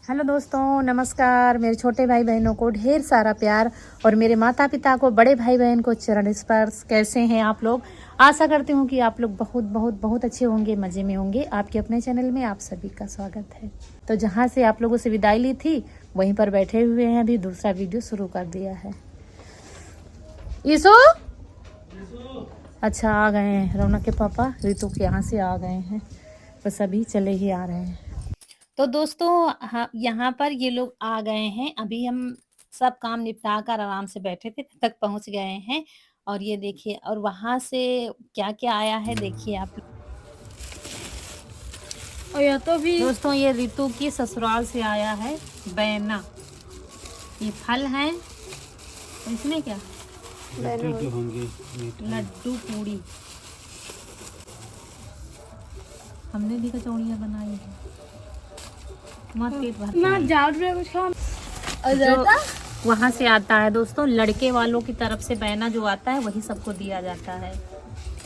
Hello दोस्तों, नमस्कार। मेरे छोटे भाई बहनों को ढेर सारा प्यार और मेरे माता पिता को, बड़े भाई बहन को चरण स्पर्श। कैसे हैं आप लोग? आशा करती हूँ कि आप लोग बहुत बहुत बहुत अच्छे होंगे, मज़े में होंगे। आपके अपने चैनल में आप सभी का स्वागत है। तो जहाँ से आप लोगों से विदाई ली थी वहीं पर बैठे हुए हैं, अभी दूसरा वीडियो शुरू कर दिया है। ईसो अच्छा आ गए हैं रौनक के पापा ऋतु के यहाँ से आ गए हैं, बस अभी चले ही आ रहे हैं। तो दोस्तों हाँ, यहाँ पर ये लोग आ गए हैं। अभी हम सब काम निपटा कर आराम से बैठे थे, तक पहुँच गए हैं। और ये देखिए, और वहाँ से क्या-क्या आया है देखिए आप। और या तो भी दोस्तों ये ऋतु की ससुराल से आया है बैना। ये फल है, और इसमें क्या? लड्डू होंगे। लड्डू पूड़ी। हमने भी कचौड़ियाँ बनाई है, मत पेट भरता ना है। जाट में कुछ खाओ। जो वहाँ से आता है दोस्तों, लड़के वालों की तरफ से बैना जो आता है वही सबको दिया जाता है,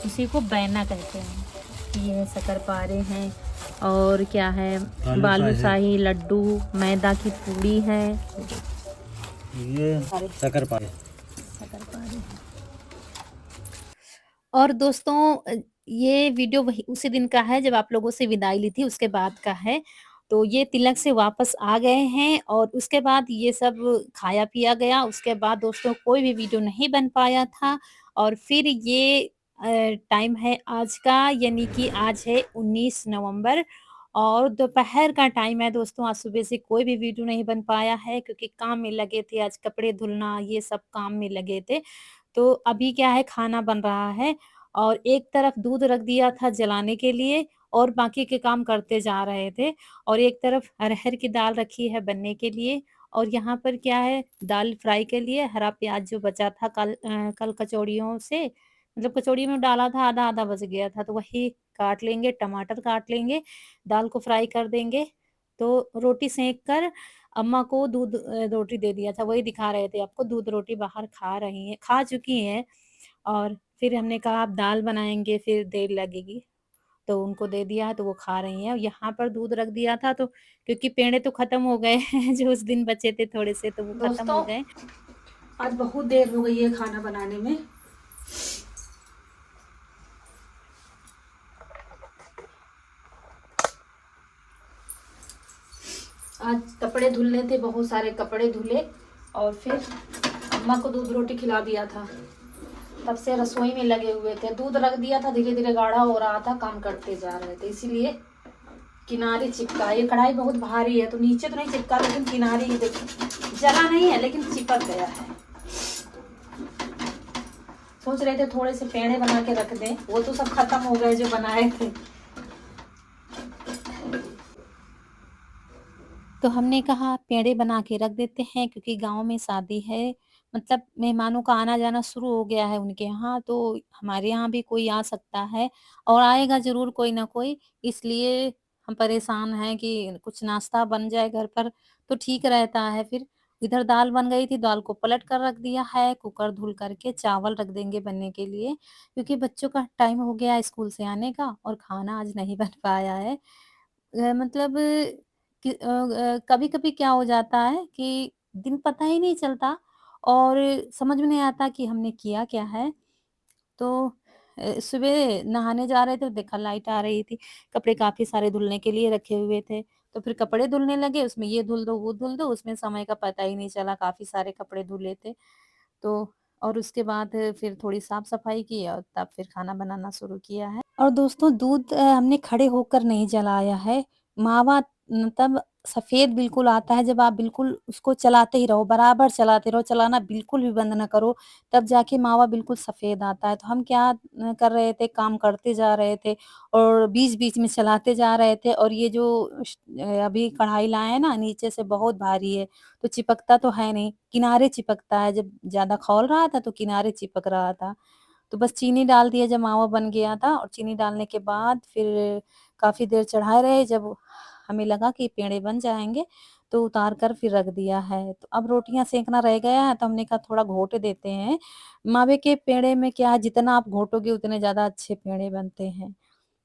उसी को बैना कहते हैं। ये है शक्करपारे हैं, और क्या है, बालूशाही, लड्डू, मैदा की पूड़ी है, ये शक्करपारे। शक्करपारे। और दोस्तों ये वीडियो वही उसी दिन का है जब आप लोगों से विदाई ली थी, उसके बाद का है। तो ये तिलक से वापस आ गए हैं और उसके बाद ये सब खाया पिया गया। उसके बाद दोस्तों कोई भी वीडियो नहीं बन पाया था। और फिर ये टाइम है आज का, यानी कि आज है 19 नवंबर और दोपहर का टाइम है दोस्तों। आज सुबह से कोई भी वीडियो नहीं बन पाया है क्योंकि काम में लगे थे, आज कपड़े धुलना ये सब काम में लगे थे। तो अभी क्या है, खाना बन रहा है और एक तरफ दूध रख दिया था जलाने के लिए और बाकी के काम करते जा रहे थे। और एक तरफ अरहर की दाल रखी है बनने के लिए, और यहाँ पर क्या है, दाल फ्राई के लिए हरा प्याज जो बचा था कल कचौड़ियों से, मतलब कचौड़ी में डाला था, आधा आधा बच गया था, तो वही काट लेंगे, टमाटर काट लेंगे, दाल को फ्राई कर देंगे। तो रोटी सेक कर अम्मा को दूध रोटी दे दिया था, वही दिखा रहे थे आपको, दूध रोटी बाहर खा रही हैं, खा चुकी हैं। और फिर हमने कहा आप दाल बनाएँगे फिर देर लगेगी, तो उनको दे दिया है तो वो खा रही हैं। और यहाँ पर दूध रख दिया था तो क्योंकि पेड़े तो खत्म हो गए हैं जो उस दिन बचे थे थोड़े से, तो वो खत्म हो दोस्तों गए। आज बहुत देर हो गई है खाना बनाने में। आज कपड़े धुलने थे, बहुत सारे कपड़े धुले और फिर अम्मा को दूध रोटी खिला दिया था। तब से रसोई में लगे हुए थे, दूध रख दिया था, धीरे धीरे गाढ़ा हो रहा था, काम करते जा रहे थे, इसीलिए किनारे चिपका। ये कढ़ाई बहुत भारी है तो नीचे तो नहीं चिपका, लेकिन किनारे ये देखिए जला नहीं है लेकिन चिपक गया है। सोच रहे थे थोड़े से पेड़े बना के रख दें, वो तो सब खत्म हो गए जो बनाए थे। तो हमने कहा पेड़े बना के रख देते हैं क्योंकि गाँव में शादी है, मतलब मेहमानों का आना-जाना शुरू हो गया है उनके यहाँ, तो हमारे यहाँ भी कोई आ सकता है और आएगा ज़रूर कोई ना कोई, इसलिए हम परेशान हैं कि कुछ नाश्ता बन जाए घर पर तो ठीक रहता है फिर। इधर दाल बन गई थी, दाल को पलट कर रख दिया है, कुकर धुल करके चावल रख देंगे बनने के लिए, क्योंकि बच्चों का टाइम हो गया है स्कूल से आने का और खाना आज नहीं बन पाया है। मतलब कभी-कभी क्या हो जाता है कि दिन पता ही नहीं चलता और समझ में नहीं आता कि हमने किया क्या है। तो सुबह नहाने जा रहे थे तो देखा लाइट आ रही थी, कपड़े काफ़ी सारे धुलने के लिए रखे हुए थे, तो फिर कपड़े धुलने लगे, उसमें ये धुल दो, वो धुल दो, उसमें समय का पता ही नहीं चला, काफ़ी सारे कपड़े धुले थे। तो और उसके बाद फिर थोड़ी साफ-सफाई की और तब फिर खाना बनाना शुरू किया है। और दोस्तों दूध हमने खड़े होकर नहीं जलाया है, मावा तब सफ़ेद बिल्कुल आता है जब आप बिल्कुल उसको चलाते ही रहो, बराबर चलाते रहो, चलाना बिल्कुल भी बंद ना करो, तब जाके मावा बिल्कुल सफ़ेद आता है। तो हम क्या कर रहे थे, काम करते जा रहे थे और बीच-बीच में चलाते जा रहे थे और ये जो अभी कढ़ाई लाए हैं ना, नीचे से बहुत भारी है, तो चिपकता तो है नहीं, किनारे चिपकता है, जब ज़्यादा खौल रहा था तो किनारे चिपक रहा था। तो बस चीनी डाल दिया जब मावा बन गया था और चीनी डालने के बाद फिर काफ़ी देर चढ़ाए रहे, जब हमें लगा कि पेड़े बन जाएँगे, तो उतार कर फिर रख दिया है। तो अब रोटियाँ सेंकना रह गया है, तो हमने कहा थोड़ा घोट देते हैं। मावे के पेड़े में क्या है, जितना आप घोटोगे उतने ज़्यादा अच्छे पेड़े बनते हैं।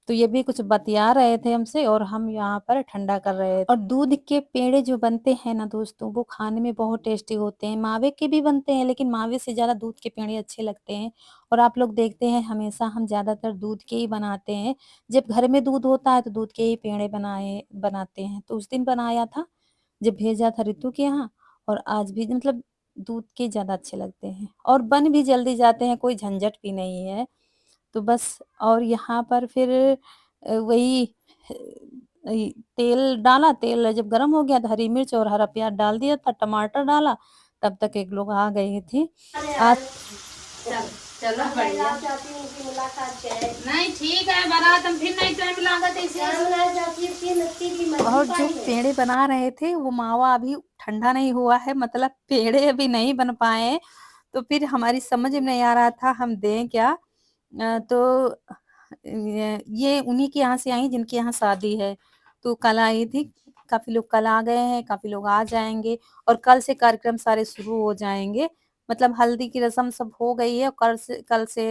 तो ये भी कुछ बतिया रहे थे हमसे और हम यहाँ पर ठंडा कर रहे थे। और दूध के पेड़े जो बनते हैं ना दोस्तों, वो खाने में बहुत टेस्टी होते हैं। मावे के भी बनते हैं, लेकिन मावे से ज़्यादा दूध के पेड़े अच्छे लगते हैं। और आप लोग देखते हैं हमेशा हम ज़्यादातर दूध के ही बनाते हैं। जब घर में दूध होता है तो दूध के ही पेड़े बनाते हैं। तो उस दिन बनाया था, जब भेजा था रितु के यहाँ, और आज भी मतलब दूध के ज़्यादा अच्छे लगते हैं और बन भी जल्दी जाते हैं, कोई झंझट भी नहीं है। तो बस, और यहाँ पर फिर वही तेल डाला, तेल जब गरम हो गया तो हरी मिर्च और हरा प्याज डाल दिया था, टमाटर डाला, तब तक एक लोग आ गए थे। आज चल चलो बढ़िया। नहीं ठीक है, बारात हम फिर नहीं टाइम लागत ऐसे। और जो पेड़े बना रहे थे वो मावा अभी ठंडा नहीं हुआ है, मतलब पेड़े अभी नहीं बन पाए। तो फिर हमारी समझ में नहीं आ रहा था हम दें क्या। तो ये उन्हीं के यहाँ से आई जिनके यहाँ शादी है। तो कल आई थी, काफी लोग कल आ गए हैं, काफी लोग आ जाएंगे और कल से कार्यक्रम सारे शुरू हो जाएंगे। मतलब हल्दी की रस्म सब हो गई है और कल से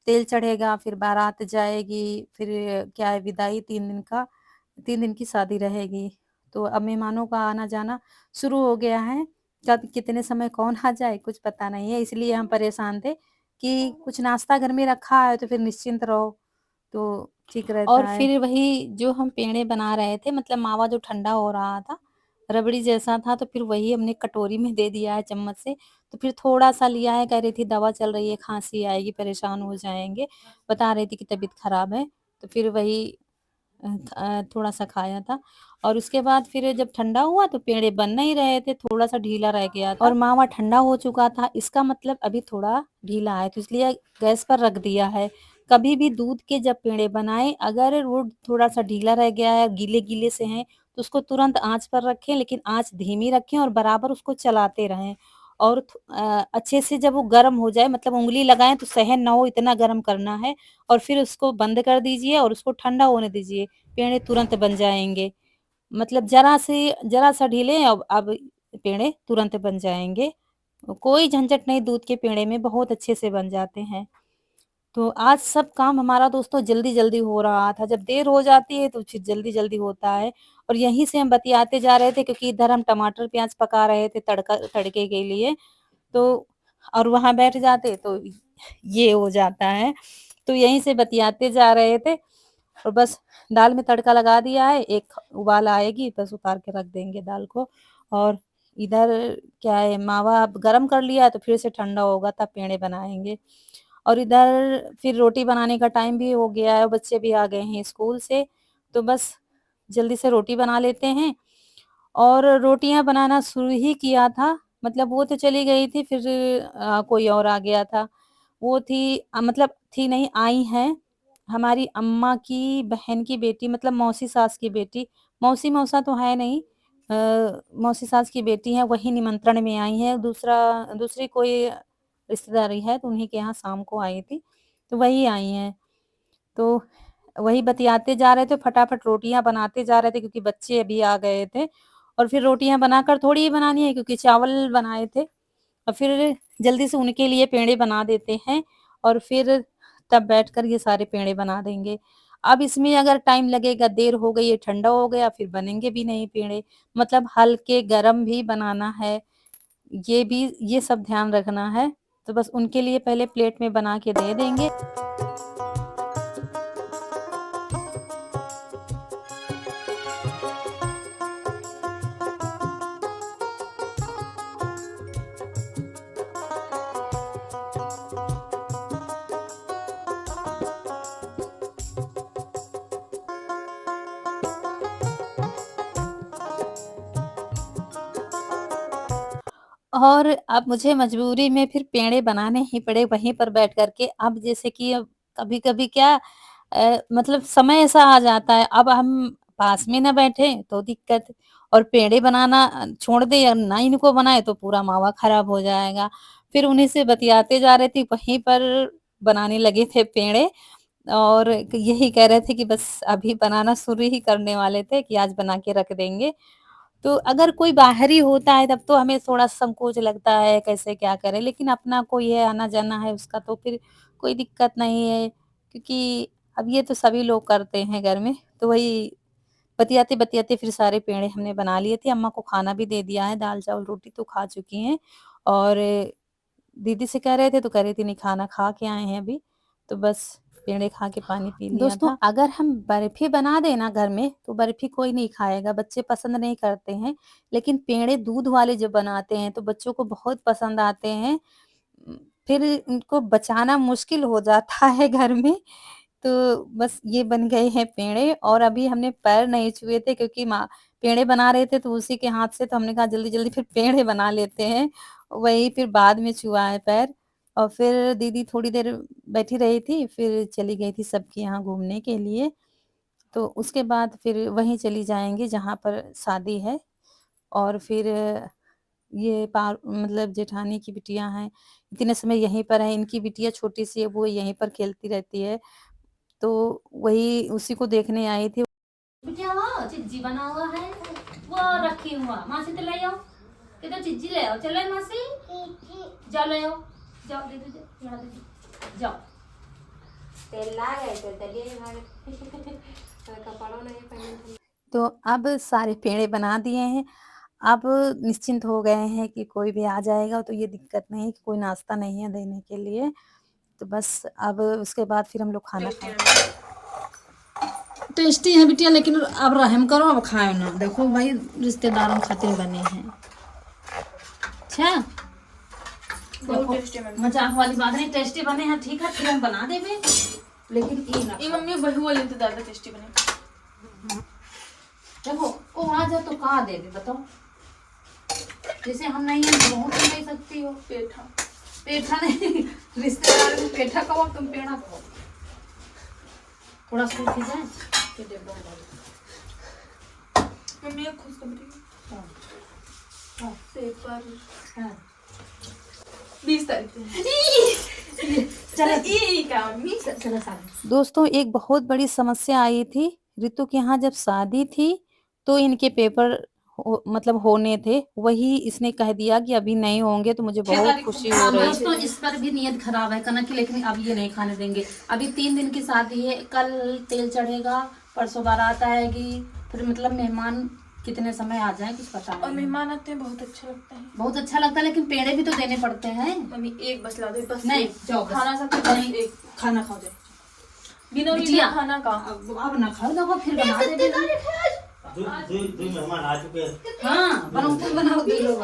तेल चढ़ेगा, फिर बारात जाएगी, फिर क्या है विदाई, 3 दिन की शादी रहेगी। तो अब मेहमानों का आना जाना शुरू हो गया है। कब कितने समय कौन आ जाए कुछ पता नहीं है, इसलिए हम परेशान थे कि कुछ नाश्ता घर में रखा है तो फिर निश्चिंत रहो, तो ठीक रहता है। और फिर वही जो हम पेड़े बना रहे थे, मतलब मावा जो ठंडा हो रहा था, रबड़ी जैसा था, तो फिर वही हमने कटोरी में दे दिया है चम्मच से। तो फिर थोड़ा-सा लिया है, कह रही थी दवा चल रही है, खाँसी आएगी, परेशान हो जाएँगे, बता रही थी कि तबीयत खराब है। तो फिर वही थोड़ा-सा खाया था और उसके बाद फिर जब ठंडा हुआ तो पेड़े बन नहीं रहे थे, थोड़ा-सा ढीला रह गया था और मावा ठंडा हो चुका था, इसका मतलब अभी थोड़ा ढीला है, तो इसलिए गैस पर रख दिया है। कभी भी दूध के जब पेड़े बनाएँ, अगर वो थोड़ा-सा ढीला रह गया है, गीले-गीले से हैं, तो उसको तुरंत आँच पर रखें, लेकिन आँच धीमी रखें और बराबर उसको चलाते रहें। और अच्छे से जब वो गरम हो जाए, मतलब उँगली लगाएँ तो सहन ना हो, इतना गरम करना है और फिर उसको बंद कर दीजिए और उसको ठंडा होने दीजिए। पेड़े तुरंत बन जाएँगे। मतलब ज़रा-सा ढीले, अब पेड़े तुरंत बन जाएँगे। कोई झंझट नहीं, दूध के पेड़े में बहुत अच्छे से बन जाते हैं। तो आज सब काम हमारा दोस्तों जल्दी-जल्दी हो रहा था। जब देर हो जाती है तो फिर जल्दी-जल्दी होता है और यहीं से हम बतियाते जा रहे थे, क्योंकि इधर हम टमाटर प्याज़ पका रहे थे तड़के के लिए। तो और वहाँ बैठ जाते तो ये हो जाता है। तो यहीं से बतियाते जा रहे थे और बस दाल में तड़का लगा दिया है, एक उबाल आएगी बस उतार के रख देंगे दाल को। और इधर क्या है, मावा अब गरम कर लिया है तो फिर से ठंडा होगा तब पेड़े बनाएँगे। और इधर फिर रोटी बनाने का टाइम भी हो गया है, बच्चे भी आ गए हैं स्कूल से, तो बस जल्दी से रोटी बना लेते हैं। और रोटियाँ बनाना शुरू ही किया था, मतलब वो तो चली गई थी, फिर कोई और आ गया था। वो थी मतलब थी नहीं, आई हैं, हमारी अम्मा की बहन की बेटी, मतलब मौसी सास की बेटी। मौसी-मौसा तो है नहीं, मौसी सास की बेटी हैं, वही निमंत्रण में आई हैं। दूसरी कोई रिश्तेदारी है, तो उन्हीं के यहाँ शाम को आई थी, तो वही आई हैं। तो वही बतियाते जा रहे थे, फटाफट रोटियाँ बनाते जा रहे थे क्योंकि बच्चे अभी आ गए थे और फिर रोटियाँ बनाकर थोड़ी ही बनानी है क्योंकि चावल बनाए थे और फिर जल्दी से उनके लिए पेड़े बना देते हैं और फिर तब बैठकर ये सारे पेड़े बना देंगे। अब इसमें अगर टाइम लगेगा, देर हो गई, ये ठंडा हो गया, फिर बनेंगे भी नहीं पेड़े। मतलब हल्के गरम भी बनाना है, ये सब ध्यान रखना है। तो बस उनके लिए पहले प्लेट में बना के दे देंगे। और अब मुझे मजबूरी में फिर पेड़े बनाने ही पड़े वहीं पर बैठ कर के। अब जैसे कि अब कभी-कभी क्या मतलब समय ऐसा आ जाता है, अब हम पास में ना बैठे तो दिक्कत, और पेड़े बनाना छोड़ दें या ना इनको बनाए तो पूरा मावा खराब हो जाएगा। फिर उन्हीं से बतियाते जा रहे थे, वहीं पर बनाने लगे थे पेड़े और यही कह रहे थे कि बस अभी बनाना शुरू ही करने वाले थे कि आज बना के रख देंगे। तो अगर कोई बाहरी होता है तब तो हमें थोड़ा संकोच लगता है कैसे क्या करें, लेकिन अपना कोई है, आना-जाना है उसका, तो फिर कोई दिक्कत नहीं है, क्योंकि अब ये तो सभी लोग करते हैं घर में, तो वही बतियाते-बतियाते फिर सारे पेड़े हमने बना लिए थे। अम्मा को खाना भी दे दिया है, दाल-चावल, रोटी तो खा चुकी हैं और दीदी से कह रहे थे तो कह रही थी नहीं खाना खा के आए हैं अभी, तो बस पेड़े खा के पानी पी लिया दोस्तों, था। अगर हम बर्फी बना दें ना घर में तो बर्फी कोई नहीं खाएगा, बच्चे पसंद नहीं करते हैं, लेकिन पेड़े दूध वाले जब बनाते हैं तो बच्चों को बहुत पसंद आते हैं। फिर इनको बचाना मुश्किल हो जाता है घर में, तो बस ये बन गए हैं पेड़े और अभी हमने पैर नहीं छुए थे क्योंकि माँ पेड़े बना रहे थे तो उसी के हाथ से, तो हमने कहा जल्दी-जल्दी फिर पेड़े बना लेते हैं। वही फिर बाद में छुआ है पैर और फिर दीदी थोड़ी देर बैठी रही थी, फिर चली गई थी सबके यहाँ घूमने के लिए। तो उसके बाद फिर वहीं चली जाएँगे जहाँ पर शादी है और फिर ये मतलब जेठानी की बिटिया हैं, इतने समय यहीं पर हैं, इनकी बिटिया छोटी-सी है, वो यहीं पर खेलती रहती है। तो वही उसी को देखने आई थी। बिटिया वो चिज्जी बना हुआ है, वो रखी हुआ मासी तो ले आओ, कहते चिज्जी ले आओ, चलो मासी जाओ ले आओ, जाओ दे दो यहाँ दे दो जाओ। तेल ला गए तो दलिए कपड़ों नहीं पहने। तो अब सारे पेड़े बना दिए हैं, अब निश्चिंत हो गए हैं कि कोई भी आ जाएगा तो ये दिक्कत नहीं कि कोई नाश्ता नहीं है देने के लिए। तो बस अब उसके बाद फिर हम लोग खाना खाएंगे। टेस्टी है बिटिया, लेकिन अब रहम करो, अब खाओ ना। देखो भाई रिश्तेदारों खातिर बने हैं। अच्छा मजाक वाली बात नहीं, टेस्टी बने हैं ठीक है, फिर हम बना देंगे, लेकिन ये मम्मी बहू वाली तो ज्यादा टेस्टी बने। देखो को आ जा तो कहाँ दे दे बताओ, जैसे हम नहीं है तो बहुत नहीं सकती हो। पेठा पेठा नहीं, रिश्तेदार में पेठा खाओ, तुम पेड़ा खाओ, थोड़ा सूखी जाए फिर डेब्बा मम्मी खुशखबरी। हाँ पेपर हाँ 20 तारीख चलो दोस्तों, एक बहुत बड़ी समस्या आई थी। रितु के यहाँ जब शादी थी तो इनके पेपर मतलब होने थे, वही इसने कह दिया कि अभी नहीं होंगे, तो मुझे बहुत खुशी हो रही है। दोस्तों इस पर भी नियत खराब है कनक की, लेकिन अब ये नहीं खाने देंगे। अभी 3 दिन की शादी है, कल तेल चढ़ेगा, परसों बारात आएगी, फिर मतलब मेहमान कितने समय आ जाए कुछ पता नहीं। और मेहमान आते हैं बहुत अच्छा लगता है, बहुत अच्छा लगता है, लेकिन पेड़े भी तो देने पड़ते हैं। मम्मी एक बस ला दो, बस नहीं जाओ खाना सब नहीं, एक खाना खाओ जाए बिना खाना का। अब ना खाओ देखो फिर बना दे। दो मेहमान आ चुके हैं। हाँ बनाओ दे लो।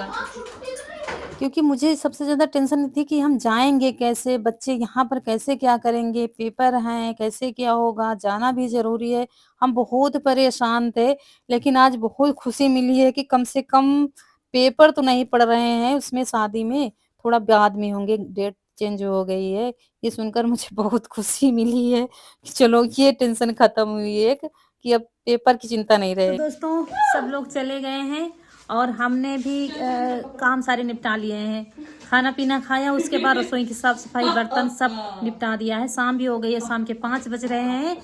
क्योंकि मुझे सबसे ज़्यादा टेंशन थी कि हम जाएँगे कैसे, बच्चे यहाँ पर कैसे क्या करेंगे, पेपर हैं, कैसे क्या होगा, जाना भी ज़रूरी है। हम बहुत परेशान थे, लेकिन आज बहुत खुशी मिली है कि कम से कम पेपर तो नहीं पढ़ रहे हैं उसमें शादी में, थोड़ा बाद में होंगे, डेट चेंज हो गई है। ये सुनकर मुझे बहुत खुशी मिली है कि चलो ये टेंशन खत्म हुई है कि अब पेपर की चिंता नहीं रहे। तो दोस्तों सब लोग चले गए हैं और हमने भी काम सारे निपटा लिए हैं, खाना पीना खाया, उसके बाद रसोई की साफ सफाई बर्तन सब निपटा दिया है। शाम भी हो गई है, शाम के 5 बज रहे हैं।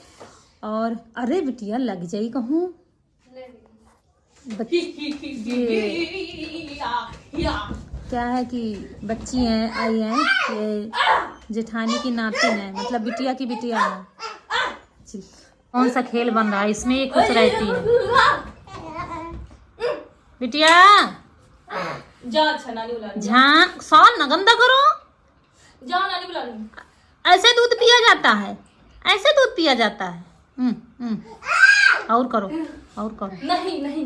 और अरे बिटिया लग जाई कहूँ, क्या है कि बच्ची हैं आई हैं, ये जेठानी की नातिन है, मतलब बिटिया की बिटिया है। कौन सा खेल बन रहा है इसमें, ये खुश रहती है बिटिया। जा अच्छा नानी बुला रही है, साल ना गंदा करो, जाओ नानी बुला रही है। ऐसे दूध पिया जाता है, ऐसे दूध पिया जाता है। और करो और करो। नहीं नहीं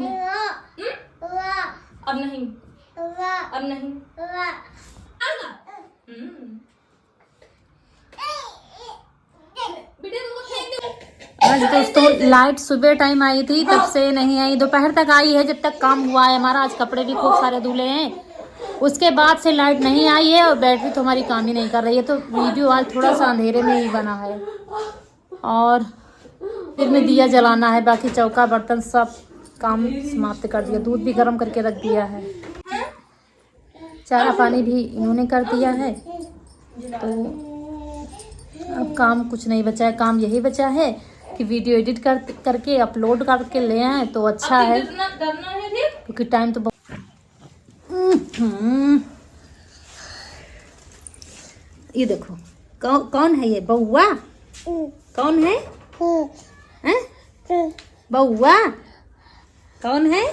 अब नहीं अब नहीं। आज दोस्तों लाइट सुबह टाइम आई थी, तब से नहीं आई, दोपहर तक आई है जब तक काम हुआ है हमारा। आज कपड़े भी खूब सारे धुले हैं, उसके बाद से लाइट नहीं आई है और बैटरी तो हमारी काम ही नहीं कर रही है। तो वीडियो आज थोड़ा सा अंधेरे में ही बना है और फिर में दिया जलाना है, बाकी चौका बर्तन सब काम समाप्त कर दिया। दूध भी गर्म करके रख दिया है, चारा पानी भी इन्होंने कर दिया है। तो अब काम कुछ नहीं बचा है, काम यही बचा है कि वीडियो एडिट करके अपलोड करके ले आए तो अच्छा है, क्योंकि टाइम तो ये देखो कौन है ये बउआ, कौन है? हैं? बउआ कौन है?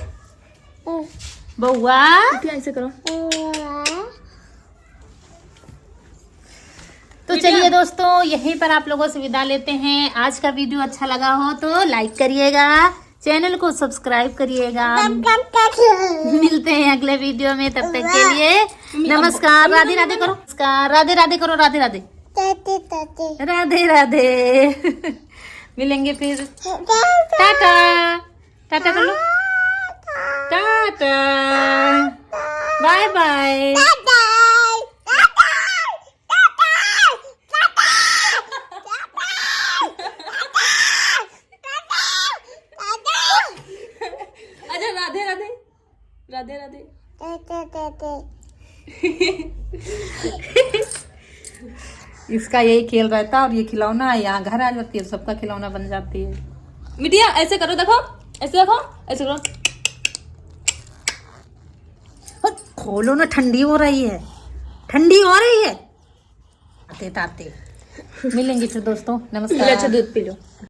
बउआ ऐसे करो। तो चलिए दोस्तों, यहीं पर आप लोगों से विदा लेते हैं। आज का वीडियो अच्छा लगा हो तो लाइक करिएगा, चैनल को सब्सक्राइब करिएगा। मिलते हैं अगले वीडियो में, तब तक के लिए नमस्कार। राधे राधे करो, नमस्कार, राधे राधे करो, राधे राधे राधे राधे। मिलेंगे फिर। टाटा टाटा कर लो, टाटा, बाय बाय। अच्छा राधे राधे राधे राधे। इसका यही खेल रहता है, और ये खिलौना यहाँ घर आ जाती है, सबका खिलौना बन जाती है। मिटिया ऐसे करो, देखो ऐसे, देखो ऐसे करो। खोलो ना, ठंडी हो रही है, ठंडी हो रही है। आते ताते मिलेंगे फिर दोस्तों, नमस्कार। अच्छा दूध पी लो।